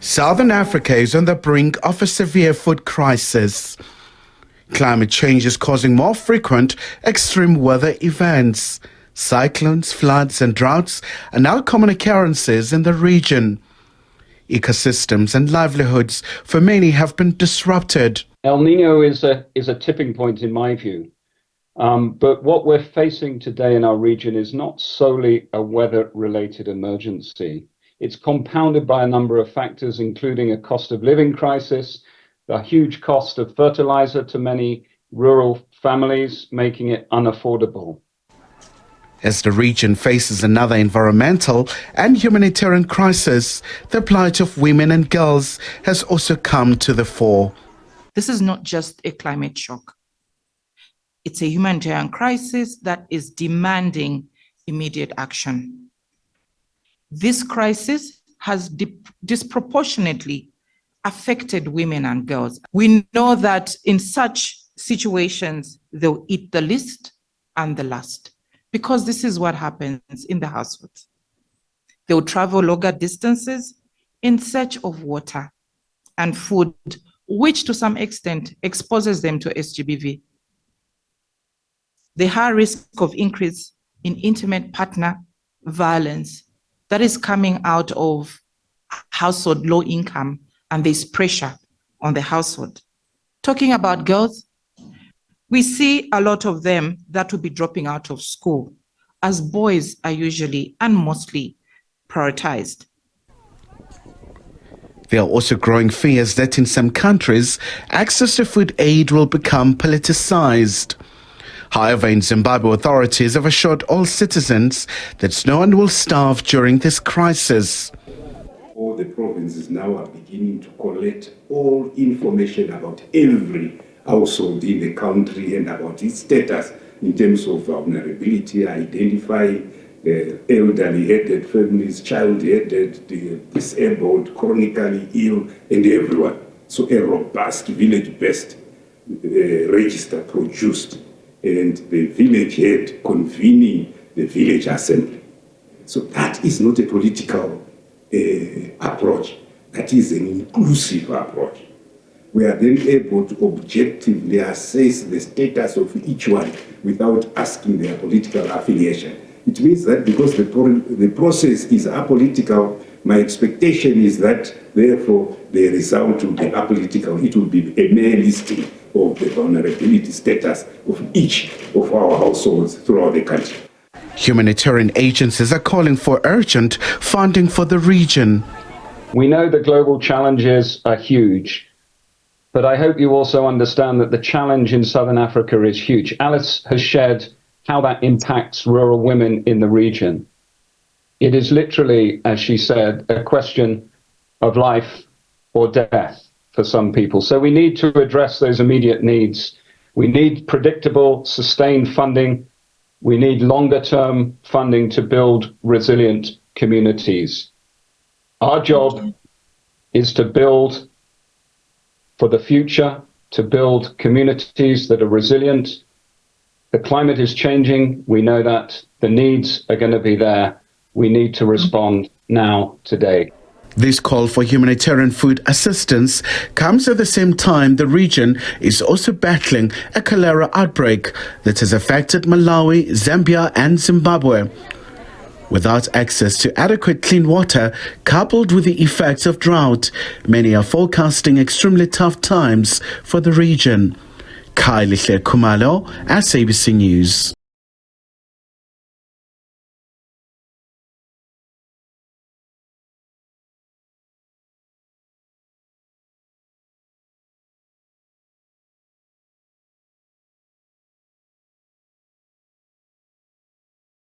Southern Africa is on the brink of a severe food crisis. Climate change is causing more frequent extreme weather events. Cyclones, floods and droughts are now common occurrences in the region. Ecosystems and livelihoods for many have been disrupted. El Nino is a tipping point in my view. But what we're facing today in our region is not solely a weather-related emergency. It's compounded by a number of factors, including a cost of living crisis, the huge cost of fertilizer to many rural families, making it unaffordable. As the region faces another environmental and humanitarian crisis, the plight of women and girls has also come to the fore. This is not just a climate shock. It's a humanitarian crisis that is demanding immediate action. This crisis has disproportionately affected women and girls. We know that in such situations, they'll eat the least and the last, because this is what happens in the households. They'll travel longer distances in search of water and food, which to some extent exposes them to SGBV. The high risk of increase in intimate partner violence that is coming out of household low income, and there's pressure on the household. Talking about girls, we see a lot of them that will be dropping out of school, as boys are usually and mostly prioritized. There are also growing fears that in some countries, access to food aid will become politicized. However, in Zimbabwe, authorities have assured all citizens that no one will starve during this crisis. All the provinces now are beginning to collect all information about every household in the country and about its status in terms of vulnerability, identify elderly-headed families, child-headed, disabled, chronically ill, and everyone. So a robust village-based register produced, and the village head convening the village assembly. So that is not a political approach. That is an inclusive approach. We are then able to objectively assess the status of each one without asking their political affiliation. It means that because the process is apolitical, my expectation is that, therefore, the result will be apolitical. It will be a mere listing of the vulnerability status of each of our households throughout the country. Humanitarian agencies are calling for urgent funding for the region. We know the global challenges are huge, but I hope you also understand that the challenge in Southern Africa is huge. Alice has shared how that impacts rural women in the region. It is literally, as she said, a question of life or death for some people. So we need to address those immediate needs. We need predictable, sustained funding. We need longer-term funding to build resilient communities. Our job is to build for the future, to build communities that are resilient. The climate is changing. We know that. The needs are going to be there. We need to respond now, today. This call for humanitarian food assistance comes at the same time the region is also battling a cholera outbreak that has affected Malawi, Zambia and Zimbabwe. Without access to adequate clean water, coupled with the effects of drought, many are forecasting extremely tough times for the region. Khumalo, SABC News.